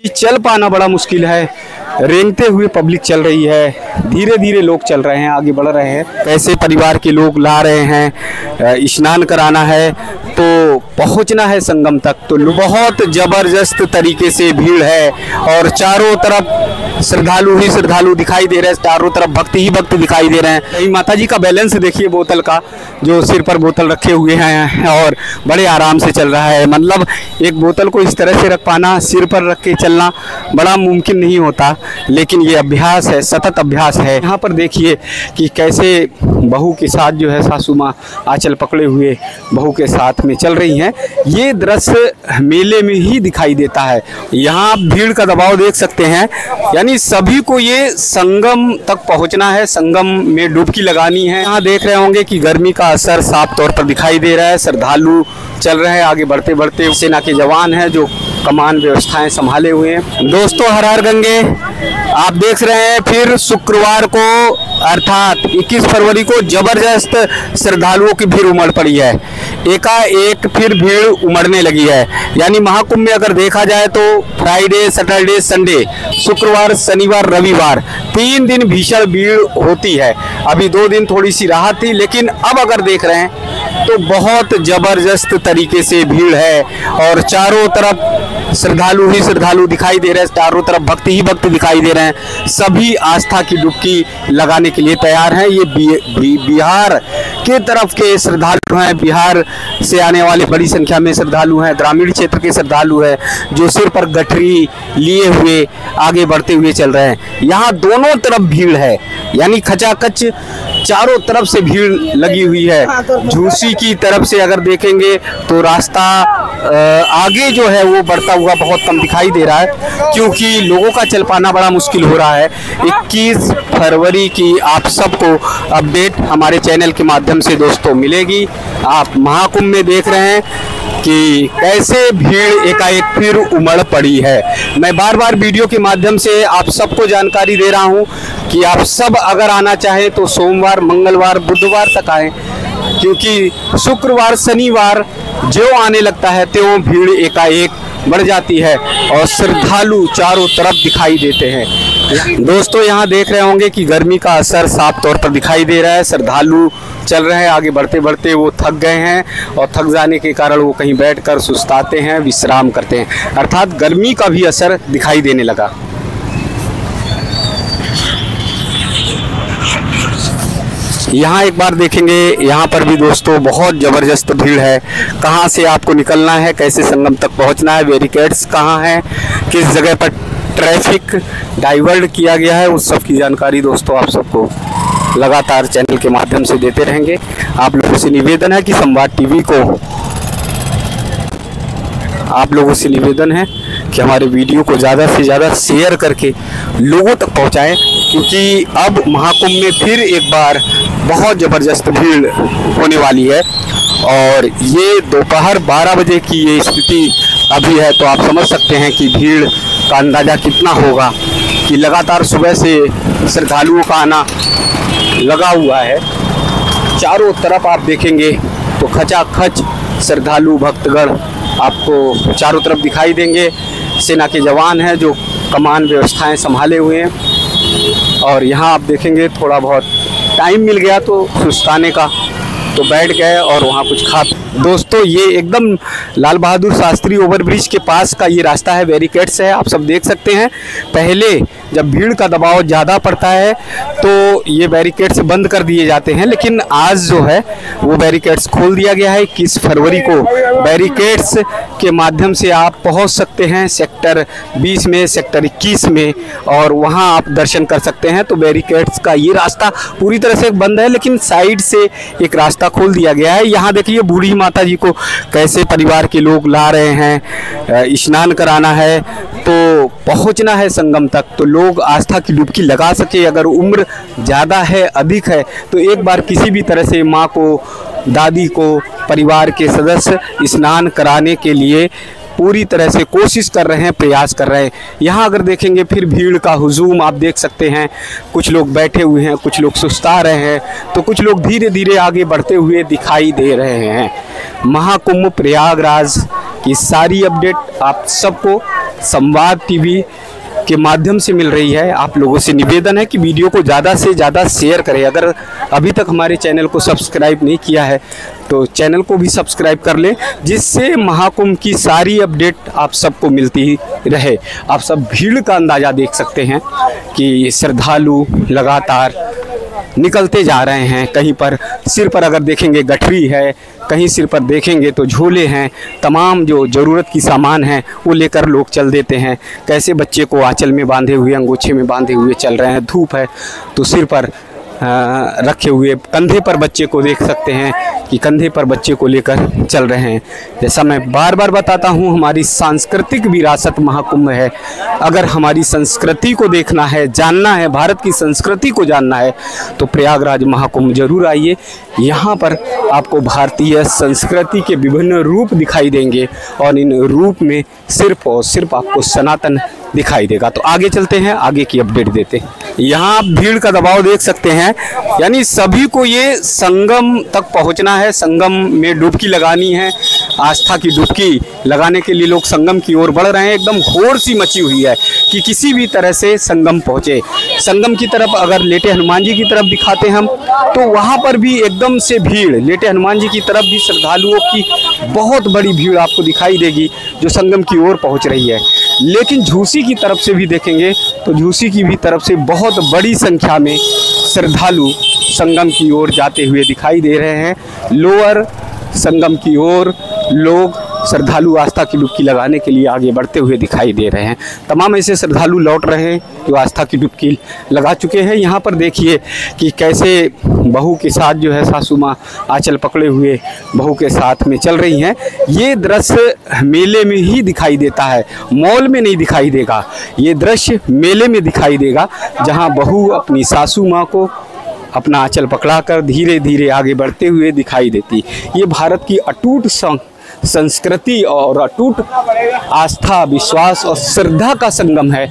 चल पाना बड़ा मुश्किल है, रेंगते हुए पब्लिक चल रही है, धीरे धीरे लोग चल रहे हैं, आगे बढ़ रहे हैं। कैसे परिवार के लोग ला रहे हैं, स्नान कराना है तो पहुंचना है संगम तक, तो बहुत ज़बरदस्त तरीके से भीड़ है और चारों तरफ श्रद्धालु ही श्रद्धालु दिखाई दे रहे हैं, चारों तरफ भक्ति ही भक्ति दिखाई दे रहे हैं। माता जी का बैलेंस देखिए बोतल का, जो सिर पर बोतल रखे हुए हैं और बड़े आराम से चल रहा है। मतलब एक बोतल को इस तरह से रख पाना, सिर पर रख के चलना बड़ा मुमकिन नहीं होता, लेकिन ये अभ्यास है, सतत अभ्यास है। यहाँ पर देखिए कि कैसे बहू के साथ जो है सासू माँ आंचल पकड़े हुए बहू के साथ में चल रही हैं। ये दृश्य मेले में ही दिखाई देता है। यहाँ आप भीड़ का दबाव देख सकते हैं, यानी सभी को ये संगम तक पहुँचना है, संगम में डुबकी लगानी है। यहाँ देख रहे होंगे कि गर्मी का असर साफ तौर पर दिखाई दे रहा है। श्रद्धालु चल रहे हैं, आगे बढ़ते बढ़ते सेना के जवान हैं जो कमान व्यवस्थाएं संभाले हुए हैं। दोस्तों, हर हर गंगे आप देख रहे हैं, फिर शुक्रवार को अर्थात 21 फरवरी को जबरदस्त श्रद्धालुओं की भीड़ उमड़ पड़ी है। एकाएक फिर भीड़ उमड़ने लगी है। यानी महाकुंभ में अगर देखा जाए तो फ्राइडे, सैटरडे, संडे, शुक्रवार, शनिवार, रविवार 3 दिन भीषण भीड़ होती है। अभी 2 दिन थोड़ी सी राहत थी, लेकिन अब अगर देख रहे हैं तो बहुत जबरदस्त तरीके से भीड़ है और चारों तरफ श्रद्धालु ही श्रद्धालु दिखाई दे रहे हैं, चारों तरफ भक्ति ही भक्ति दिखाई दे रहे हैं। सभी आस्था की डुबकी लगाने के लिए तैयार हैं। ये बिहार के तरफ के श्रद्धालु हैं, बिहार से आने वाले बड़ी संख्या में श्रद्धालु हैं, ग्रामीण क्षेत्र के श्रद्धालु हैं जो सिर पर गठरी लिए हुए आगे बढ़ते हुए चल रहे हैं। यहाँ दोनों तरफ भीड़ है, यानी खचाखच चारों तरफ से भीड़ लगी हुई है। झूसी की तरफ से अगर देखेंगे तो रास्ता आगे जो है वो बढ़ता हुआ बहुत कम दिखाई दे रहा है, क्योंकि लोगों का चल पाना बड़ा मुश्किल हो रहा है। 21 फरवरी की आप सबको अपडेट हमारे चैनल के माध्यम से दोस्तों मिलेगी। आप महाकुंभ में देख रहे हैं कि कैसे भीड़ एकाएक फिर उमड़ पड़ी है। मैं बार बार वीडियो के माध्यम से आप सबको जानकारी दे रहा हूं कि आप सब अगर आना चाहें तो सोमवार, मंगलवार, बुधवार तक आएं, क्योंकि शुक्रवार, शनिवार जो आने लगता है त्यों भीड़ एकाएक बढ़ जाती है और श्रद्धालु चारों तरफ दिखाई देते हैं। दोस्तों, यहाँ देख रहे होंगे कि गर्मी का असर साफ तौर पर दिखाई दे रहा है। श्रद्धालु चल रहे हैं, आगे बढ़ते बढ़ते वो थक गए हैं और थक जाने के कारण वो कहीं बैठकर सुस्ताते हैं, विश्राम करते हैं, अर्थात गर्मी का भी असर दिखाई देने लगा। यहाँ एक बार देखेंगे, यहाँ पर भी दोस्तों बहुत ज़बरदस्त भीड़ है। कहाँ से आपको निकलना है, कैसे संगम तक पहुँचना है, बैरिकेड्स कहाँ हैं, किस जगह पर ट्रैफिक डाइवर्ट किया गया है, उस सब की जानकारी दोस्तों आप सबको लगातार चैनल के माध्यम से देते रहेंगे। आप लोगों से निवेदन है कि संवाद टीवी को आप लोगों से निवेदन है कि हमारे वीडियो को ज़्यादा से ज़्यादा शेयर करके लोगों तक पहुंचाएं, क्योंकि अब महाकुंभ में फिर एक बार बहुत ज़बरदस्त भीड़ होने वाली है और ये दोपहर 12 बजे की ये स्थिति अभी है, तो आप समझ सकते हैं कि भीड़ का अंदाज़ा कितना होगा कि लगातार सुबह से श्रद्धालुओं का आना लगा हुआ है। चारों तरफ आप देखेंगे तो खचाखच श्रद्धालु भक्तगण आपको चारों तरफ दिखाई देंगे। सेना के जवान हैं जो कमान व्यवस्थाएं संभाले हुए हैं और यहाँ आप देखेंगे थोड़ा बहुत टाइम मिल गया तो सुस्ताने का, तो बैठ गए और वहाँ कुछ खा। दोस्तों, ये एकदम लाल बहादुर शास्त्री ओवरब्रिज के पास का ये रास्ता है, बैरिकेड्स है, आप सब देख सकते हैं। पहले जब भीड़ का दबाव ज़्यादा पड़ता है तो ये बैरिकेड्स बंद कर दिए जाते हैं, लेकिन आज जो है वो बैरिकेड्स खोल दिया गया है। 21 फरवरी को बैरिकेड्स के माध्यम से आप पहुंच सकते हैं सेक्टर 20 में, सेक्टर 21 में, और वहां आप दर्शन कर सकते हैं। तो बैरिकेड्स का ये रास्ता पूरी तरह से बंद है, लेकिन साइड से एक रास्ता खोल दिया गया है। यहाँ देखिए बूढ़ी माता जी को कैसे परिवार के लोग ला रहे हैं, स्नान कराना है तो पहुंचना है संगम तक, तो लोग आस्था की डुबकी लगा सके। अगर उम्र ज़्यादा है, अधिक है, तो एक बार किसी भी तरह से माँ को, दादी को, परिवार के सदस्य स्नान कराने के लिए पूरी तरह से कोशिश कर रहे हैं, प्रयास कर रहे हैं। यहाँ अगर देखेंगे फिर भीड़ का हुजूम आप देख सकते हैं। कुछ लोग बैठे हुए हैं, कुछ लोग सुस्ता रहे हैं, तो कुछ लोग धीरे धीरे आगे बढ़ते हुए दिखाई दे रहे हैं। महाकुंभ प्रयागराज की सारी अपडेट आप सबको संवाद टीवी के माध्यम से मिल रही है। आप लोगों से निवेदन है कि वीडियो को ज़्यादा से ज़्यादा शेयर करें। अगर अभी तक हमारे चैनल को सब्सक्राइब नहीं किया है तो चैनल को भी सब्सक्राइब कर लें, जिससे महाकुंभ की सारी अपडेट आप सबको मिलती रहे। आप सब भीड़ का अंदाज़ा देख सकते हैं कि श्रद्धालु लगातार निकलते जा रहे हैं। कहीं पर सिर पर अगर देखेंगे गठरी है, कहीं सिर पर देखेंगे तो झोले हैं। तमाम जो ज़रूरत की सामान है वो लेकर लोग चल देते हैं। कैसे बच्चे को आंचल में बांधे हुए, अंगोछे में बांधे हुए चल रहे हैं। धूप है तो सिर पर रखे हुए, कंधे पर बच्चे को देख सकते हैं कि कंधे पर बच्चे को लेकर चल रहे हैं। जैसा मैं बार बार बताता हूँ, हमारी सांस्कृतिक विरासत महाकुंभ है। अगर हमारी संस्कृति को देखना है, जानना है, भारत की संस्कृति को जानना है तो प्रयागराज महाकुंभ जरूर आइए। यहाँ पर आपको भारतीय संस्कृति के विभिन्न रूप दिखाई देंगे और इन रूप में सिर्फ और सिर्फ आपको सनातन दिखाई देगा। तो आगे चलते हैं, आगे की अपडेट देते हैं। यहाँ आप भीड़ का दबाव देख सकते हैं, यानी सभी को ये संगम तक पहुँचना है, संगम में डुबकी लगानी है। आस्था की डुबकी लगाने के लिए लोग संगम की ओर बढ़ रहे हैं। एकदम होड़ सी मची हुई है कि किसी भी तरह से संगम पहुँचे। संगम की तरफ अगर लेटे हनुमान जी की तरफ दिखाते हम तो वहाँ पर भी एकदम से भीड़, लेटे हनुमान जी की तरफ भी श्रद्धालुओं की बहुत बड़ी भीड़ आपको दिखाई देगी जो संगम की ओर पहुँच रही है। लेकिन झूसी की तरफ से भी देखेंगे तो झूसी की भी तरफ से बहुत बड़ी संख्या में श्रद्धालु संगम की ओर जाते हुए दिखाई दे रहे हैं। लोअर संगम की ओर लोग श्रद्धालु आस्था की डुबकी लगाने के लिए आगे बढ़ते हुए दिखाई दे रहे हैं। तमाम ऐसे श्रद्धालु लौट रहे हैं जो आस्था की डुबकी लगा चुके हैं। यहाँ पर देखिए कि कैसे बहू के साथ जो है सासू माँ आंचल पकड़े हुए बहू के साथ में चल रही हैं। ये दृश्य मेले में ही दिखाई देता है, मॉल में नहीं दिखाई देगा। ये दृश्य मेले में दिखाई देगा जहाँ बहू अपनी सासू माँ को अपना आंचल पकड़ाकर धीरे धीरे आगे बढ़ते हुए दिखाई देती। ये भारत की अटूट संस्कृति और अटूट आस्था, विश्वास और श्रद्धा का संगम है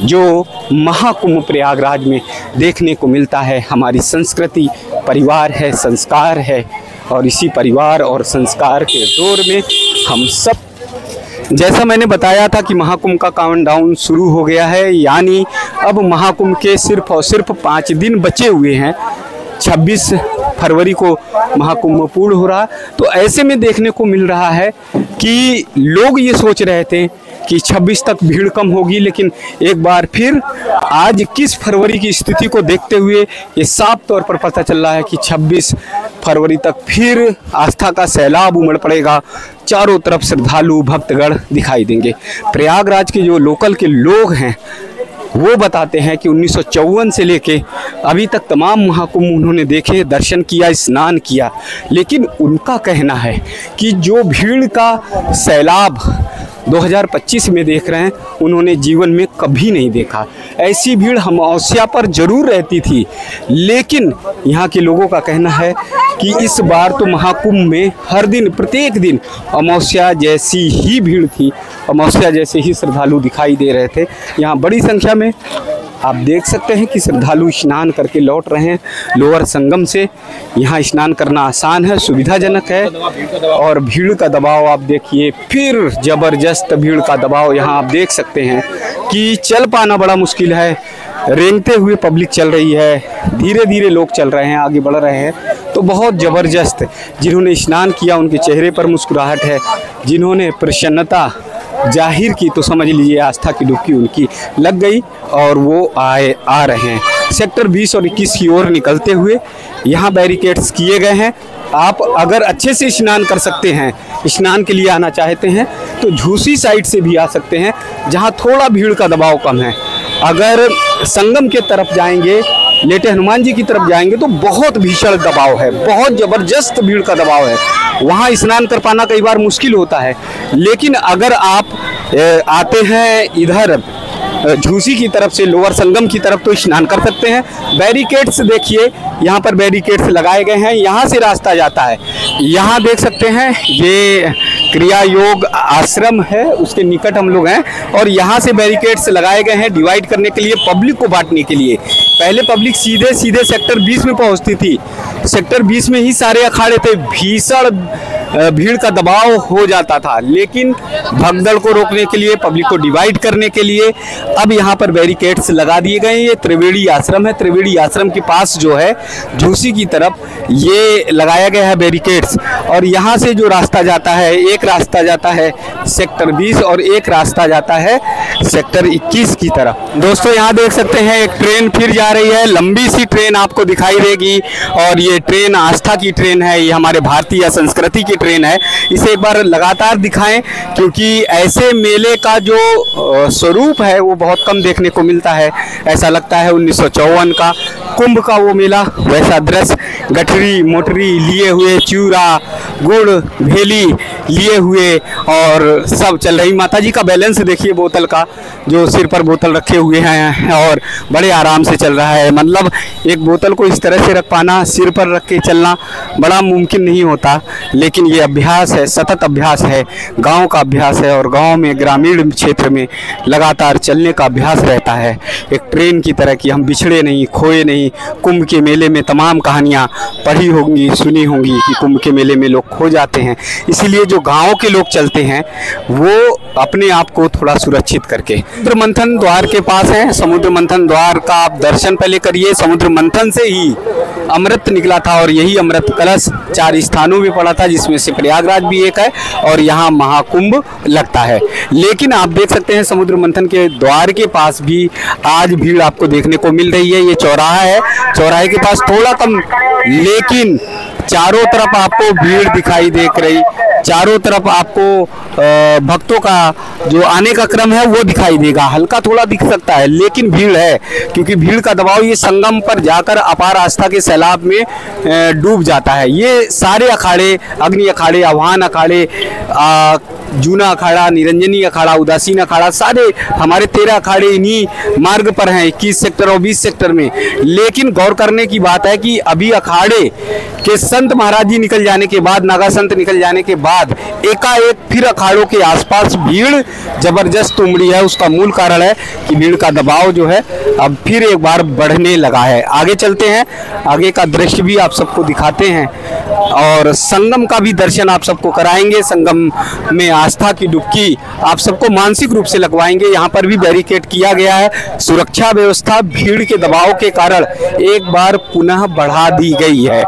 जो महाकुंभ प्रयागराज में देखने को मिलता है। हमारी संस्कृति परिवार है, संस्कार है और इसी परिवार और संस्कार के दौर में हम सब, जैसा मैंने बताया था कि महाकुंभ का काउंटडाउन शुरू हो गया है, यानी अब महाकुंभ के सिर्फ और सिर्फ 5 दिन बचे हुए हैं। 26 फरवरी को महाकुंभ पूर्ण हो रहा। तो ऐसे में देखने को मिल रहा है कि लोग ये सोच रहे थे कि 26 तक भीड़ कम होगी, लेकिन एक बार फिर आज 21 फरवरी की स्थिति को देखते हुए ये साफ तौर पर पता चल रहा है कि 26 फरवरी तक फिर आस्था का सैलाब उमड़ पड़ेगा। चारों तरफ श्रद्धालु भक्तगण दिखाई देंगे। प्रयागराज के जो लोकल के लोग हैं वो बताते हैं कि 1954 से लेके अभी तक तमाम महाकुंभ उन्होंने देखे, दर्शन किया, स्नान किया, लेकिन उनका कहना है कि जो भीड़ का सैलाब 2025 में देख रहे हैं उन्होंने जीवन में कभी नहीं देखा। ऐसी भीड़ अमावस्या पर जरूर रहती थी, लेकिन यहाँ के लोगों का कहना है कि इस बार तो महाकुंभ में हर दिन, प्रत्येक दिन अमावस्या जैसी ही भीड़ थी, अमावस्या जैसे ही श्रद्धालु दिखाई दे रहे थे। यहाँ बड़ी संख्या में आप देख सकते हैं कि श्रद्धालु स्नान करके लौट रहे हैं लोअर संगम से। यहाँ स्नान करना आसान है, सुविधाजनक है और भीड़ का दबाव आप देखिए, फिर ज़बरदस्त भीड़ का दबाव यहाँ आप देख सकते हैं कि चल पाना बड़ा मुश्किल है। रेंगते हुए पब्लिक चल रही है, धीरे धीरे लोग चल रहे हैं, आगे बढ़ रहे हैं। तो बहुत ज़बरदस्त, जिन्होंने स्नान किया उनके चेहरे पर मुस्कुराहट है, जिन्होंने प्रसन्नता जाहिर की तो समझ लीजिए आस्था की डुबकी उनकी लग गई और वो आ रहे हैं सेक्टर 20 और 21 की ओर निकलते हुए। यहाँ बैरिकेड्स किए गए हैं। आप अगर अच्छे से स्नान कर सकते हैं, स्नान के लिए आना चाहते हैं तो झूसी साइड से भी आ सकते हैं जहाँ थोड़ा भीड़ का दबाव कम है। अगर संगम के तरफ जाएंगे, लेटे हनुमान जी की तरफ जाएंगे तो बहुत भीषण दबाव है, बहुत ज़बरदस्त भीड़ का दबाव है। वहाँ स्नान कर पाना कई बार मुश्किल होता है, लेकिन अगर आप आते हैं इधर झूसी की तरफ से, लोअर संगम की तरफ, तो स्नान कर सकते हैं। बैरिकेड्स देखिए, यहाँ पर बैरिकेड्स लगाए गए हैं, यहाँ से रास्ता जाता है। यहाँ देख सकते हैं ये क्रिया योग आश्रम है उसके निकट हम लोग हैं और यहाँ से बैरिकेड्स लगाए गए हैं डिवाइड करने के लिए, पब्लिक को बांटने के लिए। पहले पब्लिक सीधे सीधे सेक्टर 20 में पहुँचती थी, सेक्टर 20 में ही सारे अखाड़े थे, भीषण भीड़ का दबाव हो जाता था। लेकिन भगदड़ को रोकने के लिए, पब्लिक को डिवाइड करने के लिए अब यहाँ पर बैरिकेड्स लगा दिए गए हैं। ये त्रिवेणी आश्रम है, त्रिवेणी आश्रम के पास जो है झूसी की तरफ ये लगाया गया है बैरिकेड्स। और यहाँ से जो रास्ता जाता है, एक रास्ता जाता है सेक्टर 20 और एक रास्ता जाता है सेक्टर 21 की तरफ। दोस्तों यहाँ देख सकते हैं एक ट्रेन फिर जा रही है, लंबी सी ट्रेन आपको दिखाई देगी और ये ट्रेन आस्था की ट्रेन है, ये हमारे भारतीय संस्कृति की ट्रेन है। इसे एक बार लगातार दिखाएं क्योंकि ऐसे मेले का जो स्वरूप है वो बहुत कम देखने को मिलता है। ऐसा लगता है 1954 का कुंभ का वो मेला, वैसा दृश्य, गठरी मोटरी लिए हुए, चूरा गुड़ भेली लिए हुए और सब चल रही। माताजी का बैलेंस देखिए बोतल का, जो सिर पर बोतल रखे हुए हैं और बड़े आराम से चल रहा है। मतलब एक बोतल को इस तरह से रख पाना, सिर पर रख के चलना बड़ा मुमकिन नहीं होता, लेकिन ये अभ्यास है, सतत अभ्यास है, गांव का अभ्यास है और गांव में, ग्रामीण क्षेत्र में लगातार चलने का अभ्यास रहता है। एक ट्रेन की तरह कि हम बिछड़े नहीं, खोए नहीं। कुंभ के मेले में तमाम कहानियाँ पढ़ी होंगी, सुनी होंगी कि कुंभ के मेले में लोग खो जाते हैं, इसीलिए जो गांव के लोग चलते हैं वो अपने आप को थोड़ा सुरक्षित करके। समुद्र मंथन द्वार के पास है, समुद्र मंथन द्वार का आप दर्शन पहले करिए। समुद्र मंथन से ही अमृत निकला था और यही अमृत कलश 4 स्थानों में पड़ा था, जिसमें से प्रयागराज भी एक है और यहाँ महाकुंभ लगता है। लेकिन आप देख सकते हैं समुद्र मंथन के द्वार के पास भी आज भीड़ आपको देखने को मिल रही है। ये चौराहा है, चौराहे के पास थोड़ा कम, लेकिन चारों तरफ आपको भीड़ दिखाई देख रही, चारों तरफ आपको भक्तों का जो आने का क्रम है वो दिखाई देगा। हल्का थोड़ा दिख सकता है लेकिन भीड़ है, क्योंकि भीड़ का दबाव ये संगम पर जाकर अपार आस्था के सैलाब में डूब जाता है। ये सारे अखाड़े, अग्नि अखाड़े, आह्वान अखाड़े, जूना अखाड़ा, निरंजनी अखाड़ा, उदासीन अखाड़ा, सारे हमारे 13 अखाड़े इन्हीं मार्ग पर हैं, 21 सेक्टर और 20 सेक्टर में। लेकिन गौर करने की बात है कि अभी अखाड़े के संत महाराज जी निकल जाने के बाद, नागा संत निकल जाने के बाद एकाएक फिर अखाड़ों के आसपास भीड़ जबरदस्त उमड़ी है। उसका मूल कारण है कि भीड़ का दबाव जो है अब फिर एक बार बढ़ने लगा है। आगे चलते हैं, आगे का दृश्य भी आप सबको दिखाते हैं और संगम का भी दर्शन आप सबको कराएंगे। संगम में आस्था की डुबकी आप सबको मानसिक रूप से लगवाएंगे। यहाँ पर भी बैरिकेड किया गया है, सुरक्षा व्यवस्था भीड़ के दबाव के कारण एक बार पुनः बढ़ा दी गई है।